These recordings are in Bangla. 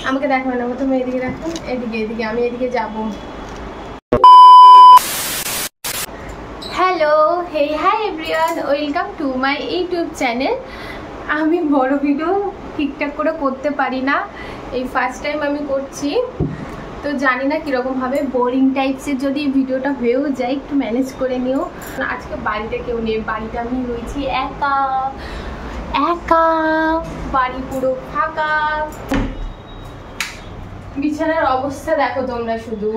আমাকে দেখাবে না, তুমি এদিকে রাখো, এদিকে এদিকে, আমি এদিকে যাব। Hello, hey hi everyone, welcome to my YouTube channel. আমি বড় ভিডিও ঠিকঠাক করে করতে পারি না, এই ফার্স্ট টাইম আমি করছি, তো জানি না কীরকম হবে। বোরিং টাইপসের যদি ভিডিওটা হয়েও যায় একটু ম্যানেজ করে নিও। আজকে বাড়িতে কেউ নেই, বাড়িতে আমি রয়েছি একা একা, বাড়ি পুরো ফাঁকা। বিছানার অবস্থা দেখো তোমরা, শুধু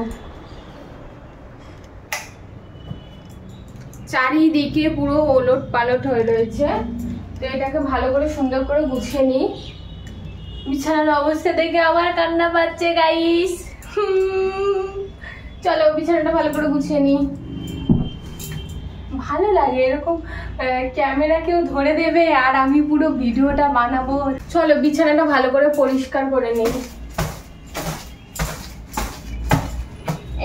চারিদিকে পুরো ওলট পালট হয়ে রয়েছে। তো এটাকে ভালো করে সুন্দর করে গুছিয়ে নিই। বিছানার অবস্থা দেখে আমার কান্না পাচ্ছে গাইস। চলো বিছানাটা ভালো করে গুছিয়ে নিই। ভালো লাগে এরকম ক্যামেরা কেউ ধরে দেবে আর আমি পুরো ভিডিওটা বানাবো। চলো বিছানাটা ভালো করে পরিষ্কার করে নিই।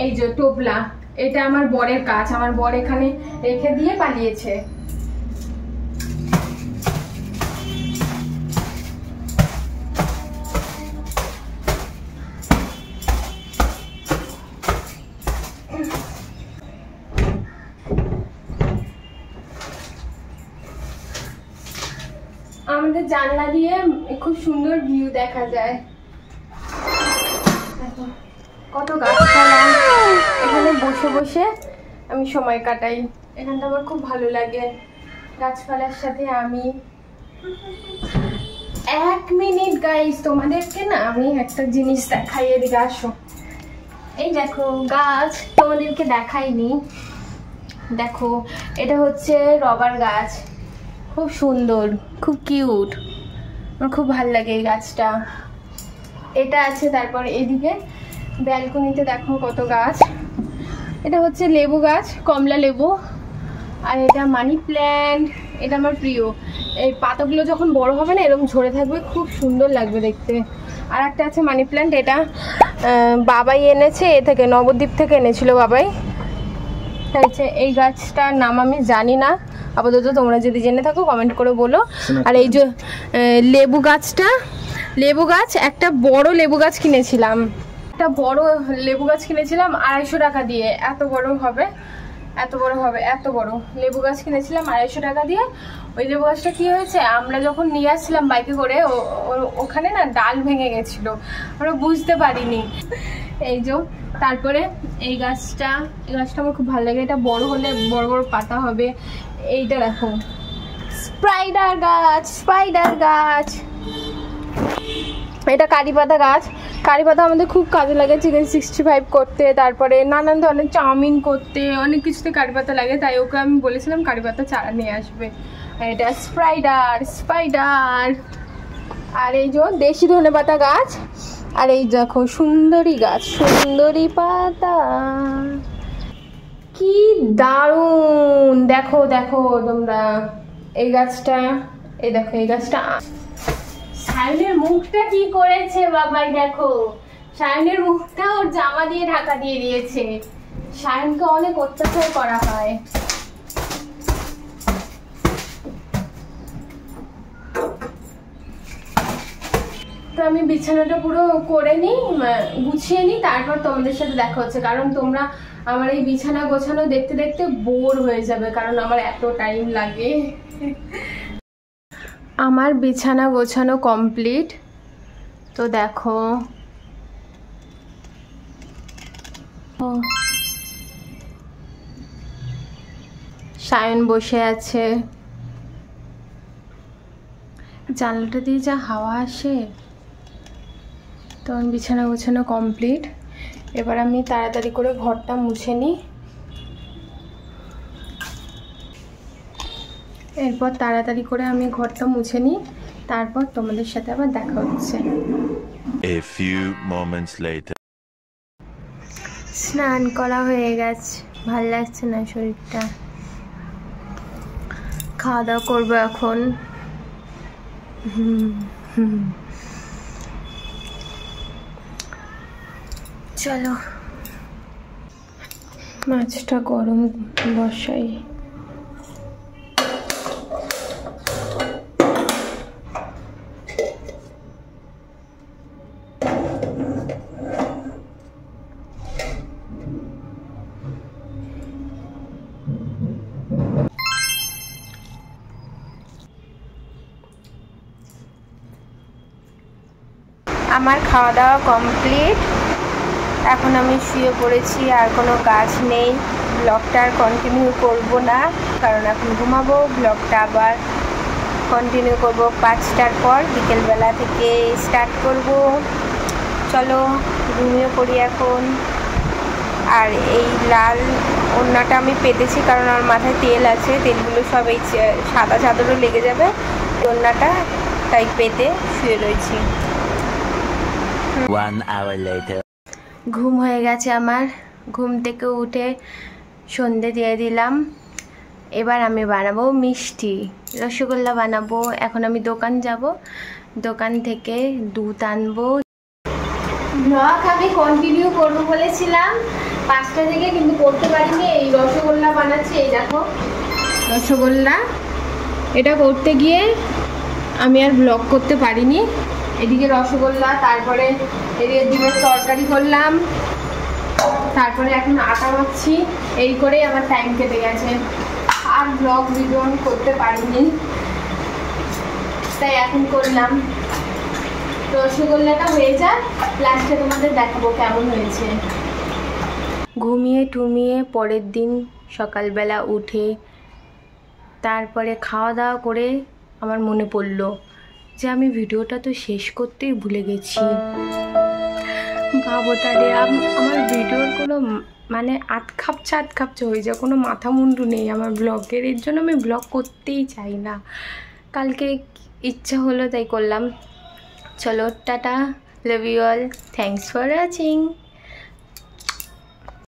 এই যে টোপলা, এটা আমার বরের কাজ, আমার বর এখানে রেখে দিয়ে পালিয়েছে। আমাদের জানলা দিয়ে খুব সুন্দর ভিউ দেখা যায়। কত গাছপালা, এখানে বসে বসে আমি সময় কাটাই। এখানটা আমার খুব ভালো লাগে, গাছপালার সাথে আমি। এক মিনিট গাইস, তোমাদেরকে না আমি একটা জিনিস দেখাই, এদিকে আসো। এই দেখো গাছ, তোমাদেরকে দেখাইনি, দেখো এটা হচ্ছে রবার গাছ, খুব সুন্দর, খুব কিউট, আমার খুব ভালো লাগে এই গাছটা। এটা আছে, তারপর এদিকে ব্যালকনিতে দেখো কত গাছ। এটা হচ্ছে লেবু গাছ, কমলা লেবু, আর এটা মানি প্ল্যান্ট, এটা আমার প্রিয়। এই পাতাগুলো যখন বড় হবে না এরকম ঝরে থাকবে, খুব সুন্দর লাগবে দেখতে। আর একটা আছে মানি প্ল্যান্ট, এটা বাবাই এনেছে, এ থেকে নবদ্বীপ থেকে এনেছিল বাবাই। হচ্ছে এই গাছটার নাম আমি জানি না, আপাতত তোমরা যদি জেনে থাকো কমেন্ট করে বলো। আর এই যে লেবু গাছটা, লেবু গাছ, একটা বড় লেবু গাছ কিনেছিলাম, একটা বড় লেবু গাছ কিনেছিলাম 250 টাকা দিয়ে। এত বড় হবে, এত বড় হবে, এত বড় লেবু গাছ কিনেছিলাম 250 টাকা দিয়ে। ওই লেবু গাছটা কি হয়েছে, আমরা যখন নিয়ে আসছিলাম বাইকে করে, ওখানে না ডাল ভেঙে গেছিল, আমরা বুঝতে পারিনি। এই যে তারপরে এই গাছটা, এই গাছটা আমার খুব ভালো লাগে, এটা বড় হলে বড় বড় পাতা হবে। এইটা দেখো স্পাইডার গাছ, স্পাইডার গাছ, এটা কারি পাতা গাছ। কারি পাতা আমাদের খুব কাজে লাগে, চিকেন 65 করতে, তারপরে নানান ধরনের চাউমিন করতে, অনেক কিছুতে কারি পাতা লাগে। তাই ওকে আমি বলেছিলাম কারি পাতা চারা নিয়ে আসবে। এটা স্পাইডার, স্পাইডার। আর এই যে দেশি ধনেপাতা গাছ, আর এই দেখো সুন্দরী গাছ, সুন্দরী পাতা, কি দারুণ। দেখো দেখো তোমরা এই গাছটা, এই দেখো এই গাছটা। সায়নের মুখটা কি করেছে বাবাই, দেখো সায়নের মুখটা ওর জামা দিয়ে ঢাকা দিয়ে দিয়েছে। সায়নকে অনেক অত্যাচার করা হয়। তো আমি বিছানাটা পুরো করে নিই, গুছিয়ে নিই, তারপর তোমাদের সাথে দেখা হচ্ছে। কারণ তোমরা আমার এই বিছানা গোছানো দেখতে দেখতে বোর হয়ে যাবে, কারণ আমার এত টাইম লাগে। আমার বিছানা গোছানো কমপ্লিট। তো দেখো সায়ন বসে আছে, জানলাটা দিয়ে যা হাওয়া আসে। তো আমার বিছানা গোছানো কমপ্লিট। এবার আমি তাড়াতাড়ি করে ঘরটা মুছে নিই, এরপর তাড়াতাড়ি করে আমি ঘরটা মুছে নিই, তারপর তোমাদের সাথে আবার দেখা হচ্ছে। A few moments later. স্নান করা হয়ে গেছে, ভাল লাগছে না শরীরটা। খাওয়া দাওয়া করবো এখন। চলো মাছটা গরম বসাই। আমার খাওয়া দাওয়া কমপ্লিট, এখন আমি শুয়ে পড়েছি, আর কোনো কাজ নেই। ব্লগটা আর কন্টিনিউ করবো না, কারণ এখন ঘুমাবো। ব্লগটা আবার কন্টিনিউ করব 5টার পর, বিকেলবেলা থেকে স্টার্ট করব। চলো ঘুমিয়ে পড়ি এখন। আর এই লাল ওড়নাটা আমি পেতেছি কারণ আমার মাথায় তেল আছে, তেলগুলো সব এই সাদা চাদরও লেগে যাবে ওড়নাটা, তাই পেতে শুয়ে রয়েছি। 1 hour later. ঘুম হয়ে গেছে আমার, ঘুম থেকে উঠে সন্ধে দিয়ে দিলাম। এবার আমি বানাবো মিষ্টি, রসগোল্লা বানাবো। এখন আমি দোকান যাব, দোকান থেকে দুধ আনবো। ব্লগ আমি কন্টিনিউ করবো বলেছিলাম 5টা থেকে, কিন্তু করতে পারিনি। এই রসগোল্লা বানাচ্ছি, এই দেখো রসগোল্লা। এটা করতে গিয়ে আমি আর ব্লগ করতে পারিনি। এদিকে রসগোল্লা, তারপরে এদিকে ডিমের তরকারি করলাম, তারপরে এখন আটা মাখছি। এই করেই আমার টাইম কেটে গেছে, আর ব্লগ ভিডিও করতে পারিনি, তাই এখন করলাম। রসগোল্লাটা হয়ে যায়, লাস্টে তোমাদের দেখাবো কেমন হয়েছে। ঘুমিয়ে টুমিয়ে পরের দিন সকালবেলা উঠে তারপরে খাওয়া দাওয়া করে আমার মনে পড়লো যে আমি ভিডিওটা তো শেষ করতেই ভুলে গেছি। ভাবো তাহলে আমার ভিডিওর কোনো মানে আটখাপচা হয়ে যায়, কোনো মাথা মুন্ডু নেই আমার ব্লগের। এর জন্য আমি ব্লগ করতেই চাই না, কালকে ইচ্ছা হলো তাই করলাম। চলো টাটা, love you all, thanks for watching.